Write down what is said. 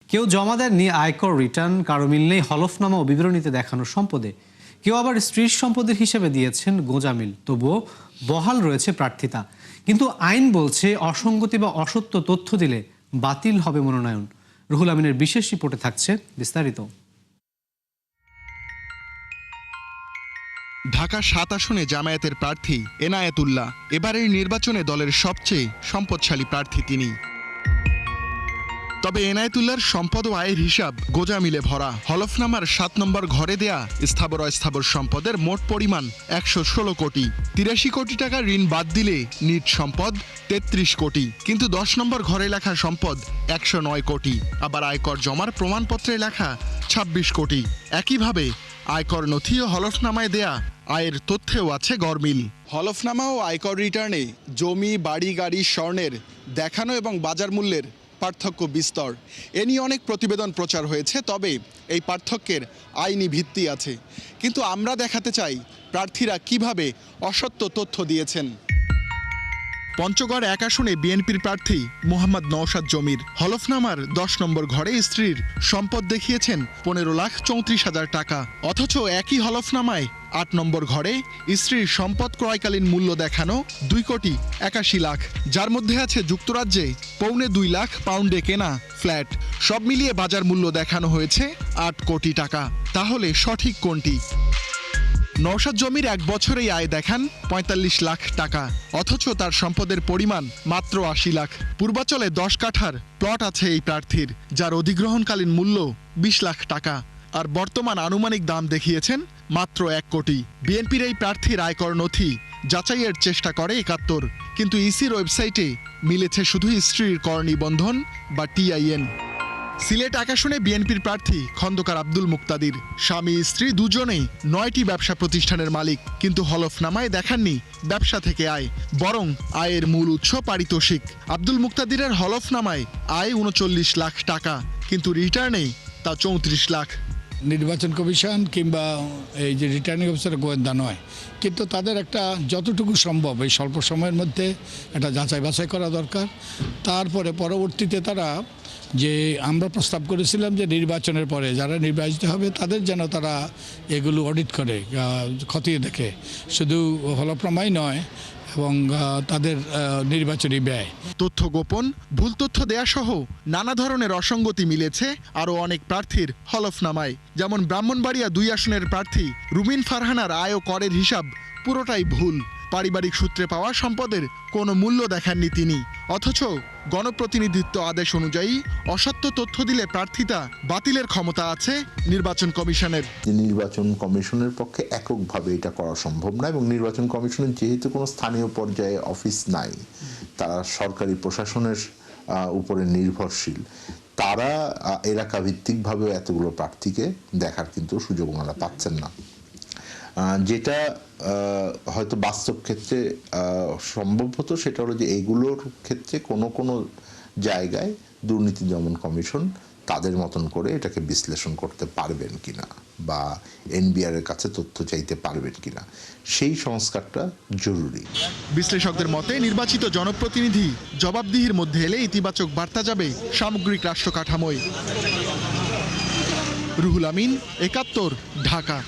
কেউ জমা দেননি আয়কর রিটার্ন, কারো মিল নেই হলফনামা ও বিবরণীতে দেখানো সম্পদে। কেউ আবার স্ত্রীর সম্পদের হিসেবে দিয়েছেন গোঁজামিল। তবুও বহাল রয়েছে প্রার্থিতা। কিন্তু আইন বলছে অসঙ্গতি বা অসত্য তথ্য দিলে বাতিল হবে মনোনয়ন। রুহুল আমিনের বিশেষ রিপোর্টে থাকছে বিস্তারিত। ঢাকা ৭ আসনে জামায়াতের প্রার্থী এনায়েতুল্লাহ। এবারের নির্বাচনে দলের সবচেয়ে সম্পদশালী প্রার্থী তিনি। তবে এনায়েতুল্লাহর সম্পদ ও আয়ের হিসাব গোঁজামিলে ভরা। হলফনামার ৭ নম্বর ঘরে দেয়া স্থাবর অস্থাবর সম্পদের মোট পরিমাণ ১১৬ কোটি। ৮৩ কোটি টাকা ঋণ বাদ দিলে নিট সম্পদ ৩৩ কোটি। কিন্তু ১০ নম্বর ঘরে লেখা সম্পদ ১০৯ কোটি। আবার আয়কর জমার প্রমাণপত্রে লেখা ২৬ কোটি। একইভাবে আয়কর নথি ও হলফনামায় দেয়া আয়ের তথ্যেও আছে গরমিল। হলফনামা ও আয়কর রিটার্নে জমি, বাড়ি, গাড়ি, স্বর্ণের দেখানো এবং বাজার মূল্যের পার্থক্য বিস্তর। এ নিয়ে অনেক প্রতিবেদন প্রচার হয়েছে, তবে এই পার্থক্যের আইনি ভিত্তি আছে। কিন্তু আমরা দেখাতে চাই প্রার্থীরা কিভাবে অসত্য তথ্য দিয়েছেন। পঞ্চগড় ১ আসনে বিএনপির প্রার্থী মোহাম্মদ নওশাদ জমির হলফনামার ১০ নম্বর ঘরে স্ত্রীর সম্পদ দেখিয়েছেন ১৫,৩৪,০০০ টাকা। অথচ একই হলফনামায় ৮ নম্বর ঘরে স্ত্রীর সম্পদ ক্রয়কালীন মূল্য দেখানো ২,৮১,০০,০০০, যার মধ্যে আছে যুক্তরাজ্যে ২.৫ লাখ পাউন্ডে কেনা ফ্ল্যাট। সব মিলিয়ে বাজার মূল্য দেখানো হয়েছে ৮ কোটি টাকা। তাহলে সঠিক কোনটি? নওশাদ জমির ১ বছরেই আয় দেখান ৪৫ লাখ টাকা, অথচ তার সম্পদের পরিমাণ মাত্র ৮০ লাখ। পূর্বাচলে ১০ কাঠার প্লট আছে এই প্রার্থীর, যার অধিগ্রহণকালীন মূল্য ২০ লাখ টাকা, আর বর্তমান আনুমানিক দাম দেখিয়েছেন মাত্র ১ কোটি। বিএনপির এই প্রার্থীর আয়কর নথি যাচাইয়ের চেষ্টা করে ৭১, কিন্তু ইসির ওয়েবসাইটে মিলেছে শুধু স্ত্রীর কর নিবন্ধন বা টিআইএন। সিলেট ১ আসনে বিএনপির প্রার্থী খন্দকার আব্দুল মুক্তাদির স্বামী স্ত্রী দুজনেই ৯টি ব্যবসা প্রতিষ্ঠানের মালিক, কিন্তু হলফনামায় দেখাননি ব্যবসা থেকে আয়, বরং আয়ের মূল উৎস পারিতোষিক। আব্দুল মুক্তাদিরের হলফনামায় আয় ৩৯ লাখ টাকা, কিন্তু রিটার্নে তা ৩৪ লাখ। নির্বাচন কমিশন কিংবা এই যে রিটার্নিং অফিসার গোয়েন্দা নয়, কিন্তু তাদের একটা যতটুকু সম্ভব এই স্বল্প সময়ের মধ্যে একটা যাচাই বাছাই করা দরকার। তারপরে পরবর্তীতে তারা যে আমরা প্রস্তাব করেছিলাম যে নির্বাচনের পরে যারা নির্বাচিত হবে তাদের যেন তারা এগুলো অডিট করে, খতিয়ে দেখে, শুধু হলফনামাই নয় এবং তাদের নির্বাচনী ব্যয়। তথ্য গোপন, ভুল তথ্য দেয়া সহ নানা ধরনের অসঙ্গতি মিলেছে আরও অনেক প্রার্থীর হলফনামায়। যেমন ব্রাহ্মণবাড়িয়া ২ আসনের প্রার্থী রুমিন ফারহানার আয় ও করের হিসাব পুরোটাই ভুল। পারিবারিক সূত্রে পাওয়া সম্পদের কোনো মূল্য দেখাননি তিনি, অথচ গণপ্রতিনিধিত্ব আদেশ অনুযায়ী অসত্য তথ্য দিলে প্রার্থিতা বাতিলের ক্ষমতা আছে নির্বাচন কমিশনের। নির্বাচন কমিশনের পক্ষে এককভাবে এটা করা সম্ভব না, এবং নির্বাচন কমিশনের যেহেতু কোনো স্থানীয় পর্যায়ে অফিস নাই, তারা সরকারি প্রশাসনের উপরে নির্ভরশীল, তারা এলাকা ভিত্তিকভাবে এতগুলো প্রার্থীকে দেখার কিন্তু সুযোগ ওনারা পাচ্ছেন না। যেটা হয়তো বাস্তব ক্ষেত্রে সম্ভব হতো সেটা হলো যে এইগুলোর ক্ষেত্রে কোনো কোনো জায়গায় দুর্নীতি দমন কমিশন তাদের মতন করে এটাকে বিশ্লেষণ করতে পারবেন কিনা বা এনবিআর এর কাছে তথ্য চাইতে পারবেন কিনা, সেই সংস্কারটা জরুরি। বিশ্লেষকদের মতে নির্বাচিত জনপ্রতিনিধি জবাবদিহির মধ্যে এলে ইতিবাচক বার্তা যাবে সামগ্রিক রাষ্ট্র কাঠামোয়। রুহুল আমিন, ৭১, ঢাকা।